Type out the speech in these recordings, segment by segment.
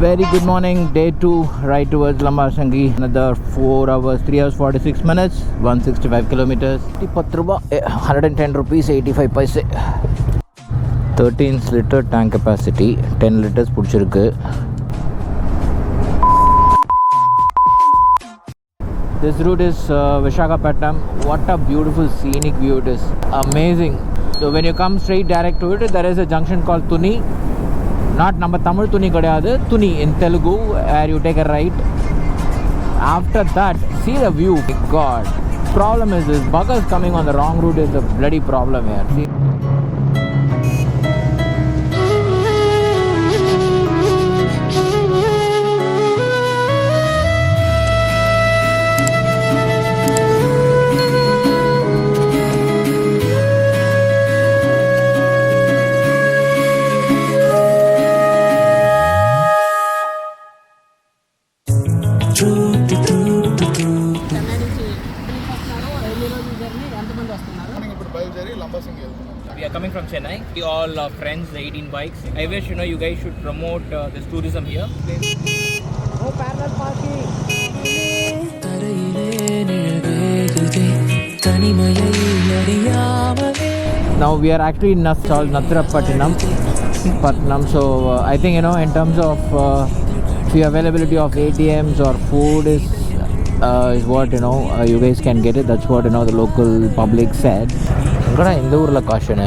Very good morning, day 2, right towards Lambasingi. Another 4 hours, 3 hours 46 minutes, 165 kilometers. 110 rupees 85 paise. 13 liter tank capacity, 10 liters pudichirukku. This route is Visakhapatnam. What a beautiful scenic view it is. Amazing. So when you come straight direct to it, there is a junction called Tuni. Not number Tamil Tuni kadayadu, Tuni in Telugu, where you take a right. After that, see the view. God. Problem is this buggers coming on the wrong route is the bloody problem here. See? We are coming from Chennai. We all are friends, 18 bikes. I wish you guys should promote this tourism here. Oh, parallel parking. Now we are actually in Nathrapatinam. So I think in terms of the availability of ATMs or food is what you guys can get it. That's what the local public said. இந்த ஊர்ல caution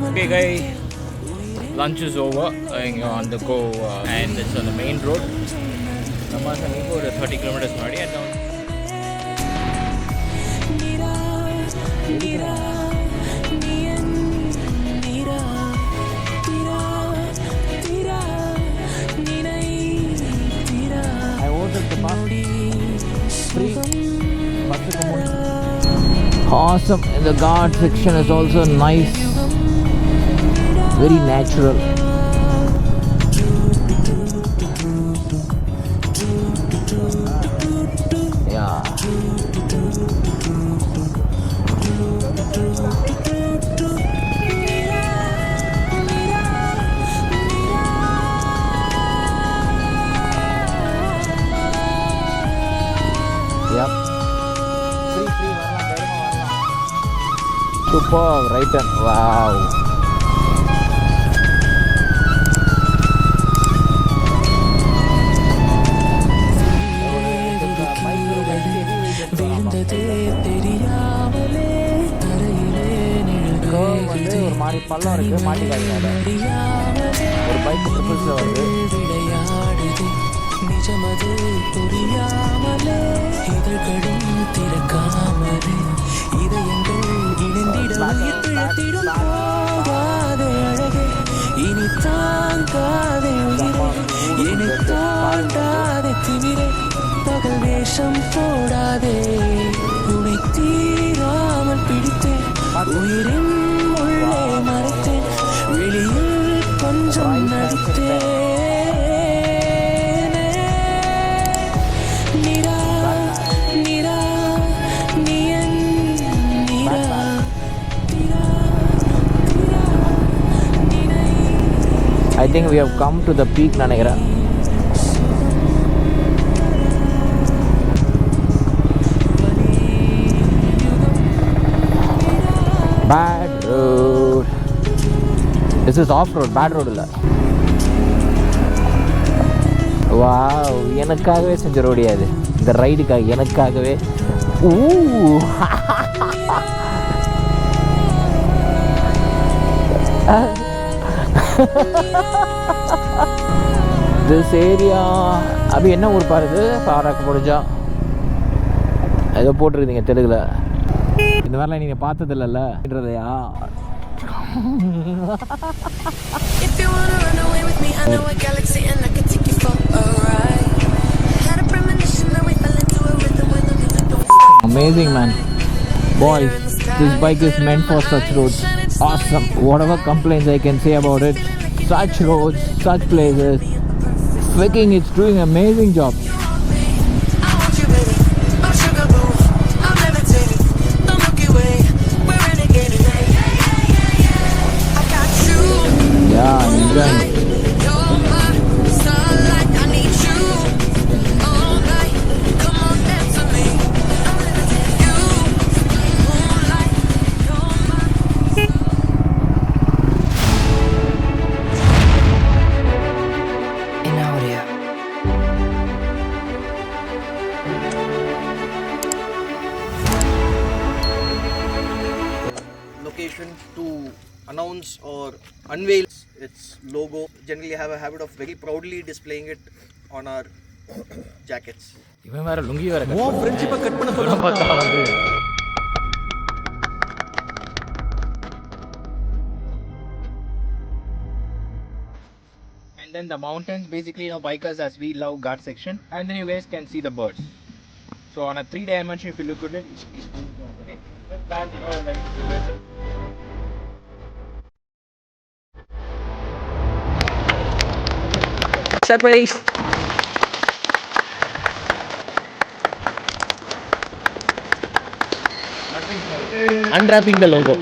Okay guys, lunch is over. On the go and it's on the main road. Lammasingi for 30 kilometers and down. Awesome. The Ghat section is also nice, very natural. Yeah. Yep. Super, right turn. Wow. ஒரு மாதிரி பள்ளம் இருக்கு, மாட்டிக்காதீங்க. ஒரு bike ட்ரிபிள்ஸ்ல வருது. நிஜமது புரியாமலே இதழ்களும் திறக்காமலே இதயங்கள் இணைந்திட அழகே இனி தாங்காதே இனி தாண்டாதே திமிரே பகல் வேஷம் போடாதே உனை தீராமல் பிடித்தேன் உயிரின் உள்ளே மறைத்தேன் வெளியில் கொஞ்சம் நடித்தேன். I think we have come to the peak, Nanagira. Bad road. This is off-road, bad road illa. Wow, எனக்காகவே செஞ்ச ரோடியா இது. இந்த ரைடுக்காக எனக்காகவே. This area அபி என்ன ஊர் பாருது பாராக்கு முடிஞ்சா ஏதோ போட்டிருக்கீங்க தெலுங்குல. இந்த மாதிரிலாம் நீங்கள் பார்த்தது இல்லைல்லன்றதையா? Amazing man. Boys, this bike is meant for such roads. Awesome. Whatever complaints I can say about it, such roads, such places, freaking it's doing an amazing job. organization to announce or unveil its logo. Generally have a habit of very proudly displaying it on our jackets. இவன் வேற லுங்கி வேற friendship cut பண்ண சொல்ல And then the mountains, basically, bikers as we love Ghat section, and then you guys can see the birds. So on a 3 dimension, if you look at it, surprise. Unwrapping the logo.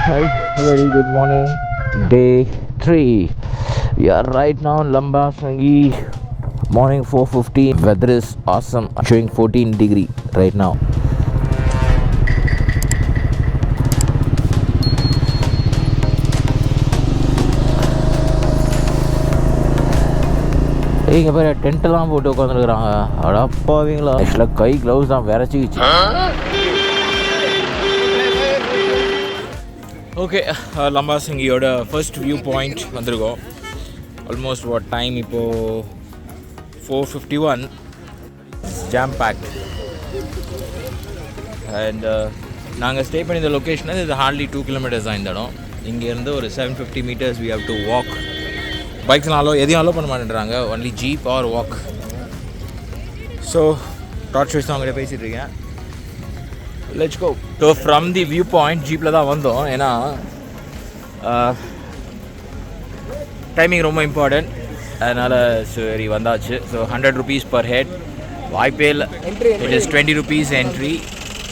Hi, very good morning. Day 3. We are right now in Lambasingi. Morning 4:15. Weather is awesome. Showing 14 degree right now. இங்கே பாரு டென்ட்டெல்லாம் போட்டு உட்காந்துருக்குறாங்க. அடப்பாவீங்களா, ஆக்சுவலாக கை gloves தான் விரைச்சிக்கிச்சு. Okay, Lambasingiயோட first view point வந்திருக்கோம். Almost what time இப்போது 4:51. Jam packed. அண்ட் நாங்கள் ஸ்டே பண்ணி இந்த லொக்கேஷன் இது ஹார்ட்லி 2 kilometers தான் இந்த இடம். இங்கேருந்து ஒரு 750 meters we have to walk. பைக்ஸ்னாலும் எதையும் அலோ பண்ண மாட்டேன்றாங்க, only jeep or walk. So torch wise அவங்ககிட்ட பேசிகிட்டு இருக்கேன். Let's go. So from the view point ஜீப்பில் தான் வந்தோம், ஏன்னா டைமிங் ரொம்ப இம்பார்ட்டன்ட், அதனால் சரி வந்தாச்சு. ஸோ 100 rupees per head, வாய்ப்பே இல்லை. It is 20 rupees entry.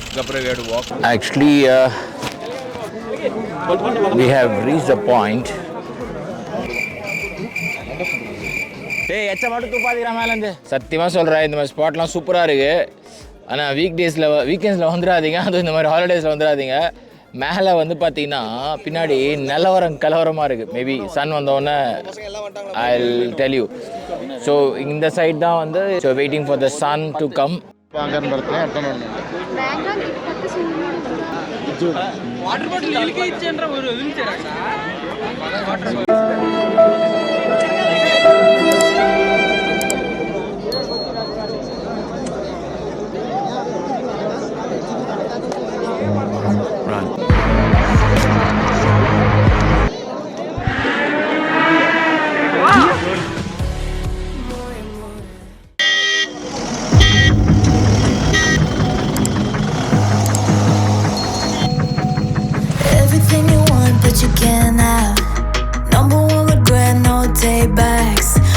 அதுக்கப்புறம் we have to walk. Actually, we have reached a point. டேய் எச்ச மட்டும் துப்பாதீரா மேலேருந்து. சத்தியமாக சொல்கிறேன், இந்த மாதிரி ஸ்பாட்லாம் சூப்பராக இருக்குது. ஆனால் வீக்கெண்ட்ஸில் வந்துடாதீங்க, அதுவும் இந்த மாதிரி ஹாலிடேஸில் வந்துடாதீங்க. மேலே வந்து பார்த்தீங்கன்னா பின்னாடி கலவரமாக இருக்குது. மேபி சன் வந்தோடனே I will tell you. So இந்த சைட் தான் வந்து so waiting for the sun to come. Water bottle నీళ్ళకి ఇచ్చేంద్ర